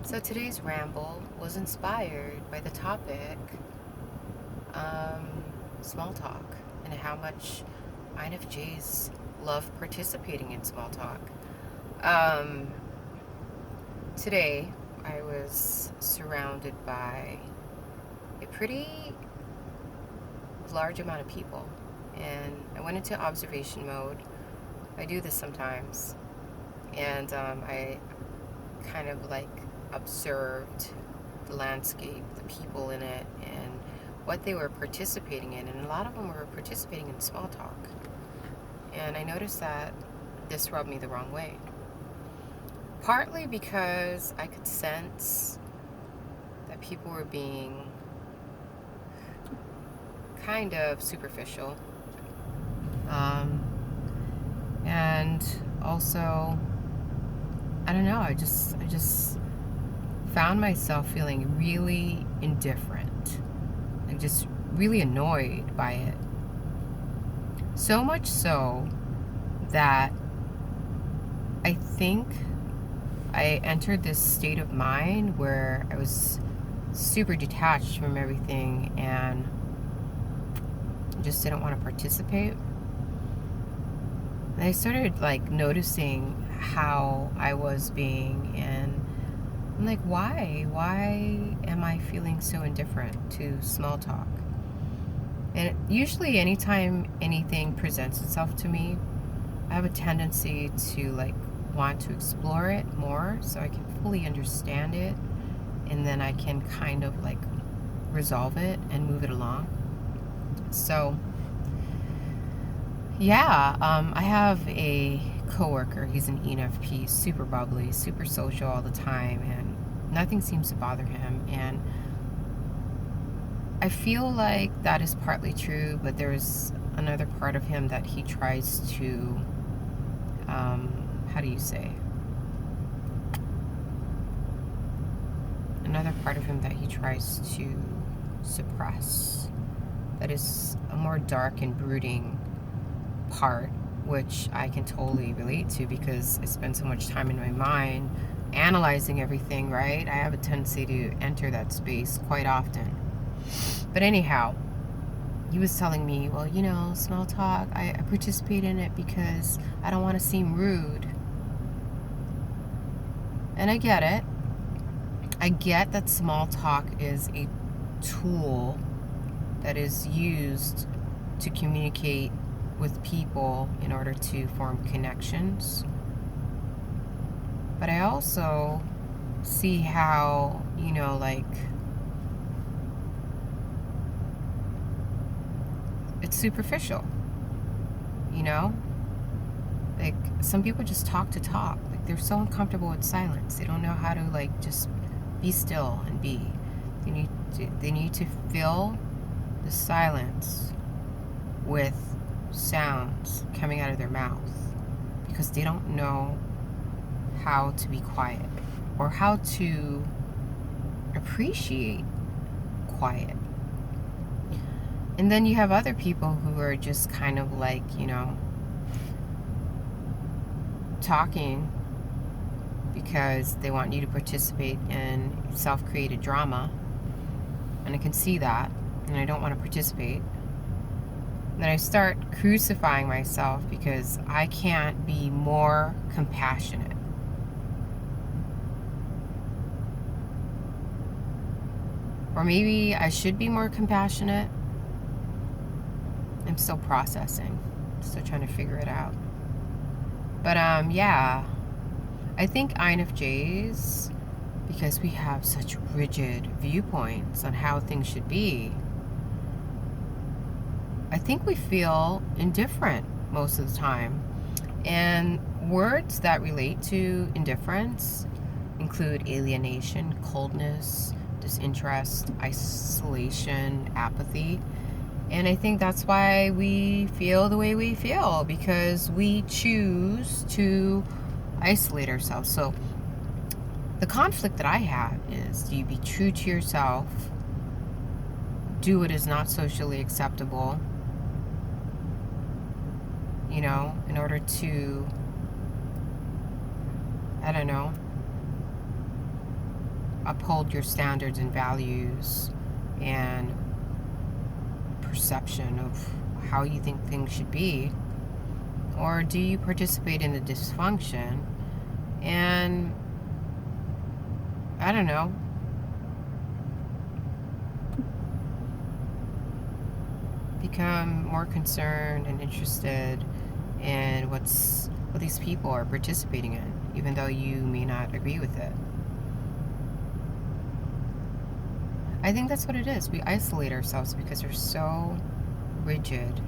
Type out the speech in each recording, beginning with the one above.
So today's ramble was inspired by the topic small talk and how much INFJs love participating in small talk. Um, Today I was surrounded by a pretty large amount of people, and I went into observation mode. I do this sometimes, and I kind of like observed the landscape, the people in it, and what they were participating in. And a lot of them were participating in small talk. And I noticed that this rubbed me the wrong way. Partly because I could sense that people were being kind of superficial. And also, I don't know, I just found myself feeling really indifferent and just really annoyed by it. So much so that I think I entered this state of mind where I was super detached from everything and just didn't want to participate. And I started like noticing how I was being, and I'm like, why? Why am I feeling so indifferent to small talk? And usually anytime anything presents itself to me, I have a tendency to like want to explore it more so I can fully understand it, and then I can kind of like resolve it and move it along. So yeah, I have a coworker. He's an ENFP, super bubbly, super social all the time, and nothing seems to bother him. And I feel like that is partly true, but there's another part of him that he tries to, how do you say? Another part of him that he tries to suppress. That is a more dark and brooding part, which I can totally relate to because I spend so much time in my mind analyzing everything, right? I have a tendency to enter that space quite often. But anyhow, he was telling me, well, small talk, I participate in it because I don't want to seem rude. And I get it. I get that small talk is a tool that is used to communicate with people in order to form connections. But I also see how, it's superficial, you know? Like, some people just talk to talk. Like, they're so uncomfortable with silence. They don't know how to, like, just be still and be. They need to fill the silence with sounds coming out of their mouth because they don't know how to be quiet or how to appreciate quiet. And then you have other people who are just kind of like, talking because they want you to participate in self-created drama. And I can see that, and I don't want to participate. Then I start crucifying myself because I can't be more compassionate. Or maybe I should be more compassionate. I'm still processing, still trying to figure it out. But yeah, I think INFJs, because we have such rigid viewpoints on how things should be, I think we feel indifferent most of the time. And words that relate to indifference include alienation, coldness, disinterest, isolation, apathy. And I think that's why we feel the way we feel, because we choose to isolate ourselves. So the conflict that I have is, do you be true to yourself, do what is not socially acceptable, in order to, I don't know, uphold your standards and values and perception of how you think things should be? Or do you participate in the dysfunction and, I don't know, become more concerned and interested in what these people are participating in, even though you may not agree with it? I think that's what it is. We isolate ourselves because we're so rigid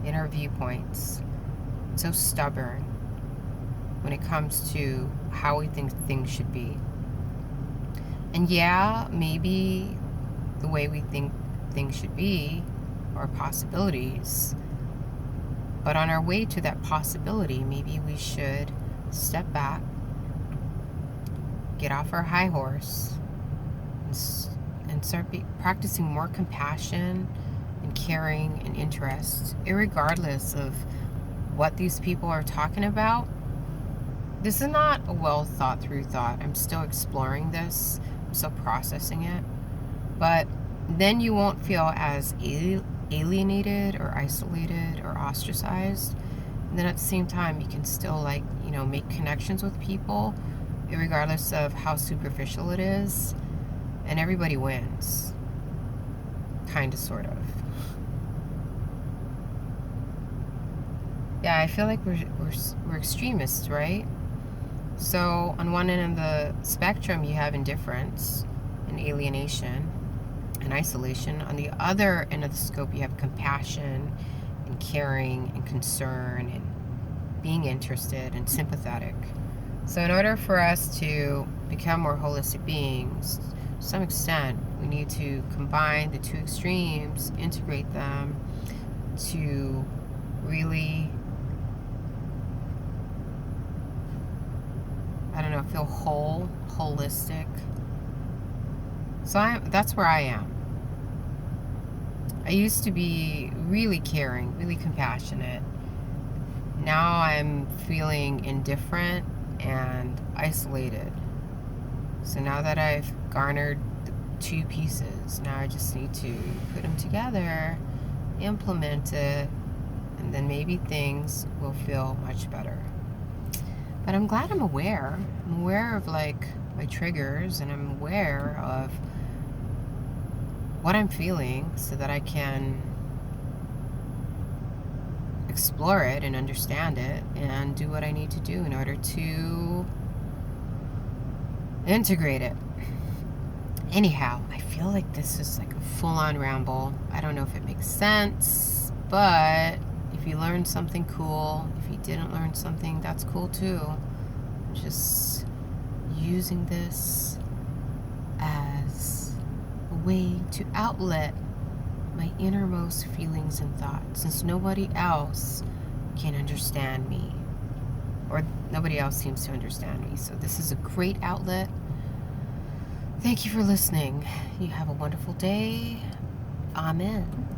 in our viewpoints, so stubborn when it comes to how we think things should be. And yeah, maybe the way we think things should be are possibilities, but on our way to that possibility, maybe we should step back, get off our high horse, and start practicing more compassion and caring and interest, irregardless of what these people are talking about. This is not a well thought through thought. I'm still exploring this. I'm still processing it. But then you won't feel as alienated or isolated or ostracized. And then at the same time, you can still make connections with people, regardless of how superficial it is. And everybody wins. Kind of, sort of. Yeah, I feel like we're extremists, right? So on one end of the spectrum, you have indifference and alienation and isolation. On the other end of the scope, you have compassion and caring and concern and being interested and sympathetic. So in order for us to become more holistic beings, to some extent, we need to combine the two extremes, integrate them to really, feel whole, holistic. So that's where I am. I used to be really caring, really compassionate. Now I'm feeling indifferent and isolated. So now that I've garnered the two pieces, now I just need to put them together, implement it, and then maybe things will feel much better. But I'm glad I'm aware. I'm aware of my triggers, and I'm aware of what I'm feeling so that I can explore it and understand it and do what I need to do in order to integrate it. Anyhow, I feel like this is like a full-on ramble. I don't know if it makes sense, but if you learned something, cool. If you didn't learn something, that's cool too. I'm just using this as a way to outlet my innermost feelings and thoughts, since nobody else can understand me, or nobody else seems to understand me. So this is a great outlet. Thank you for listening. You have a wonderful day. Amen.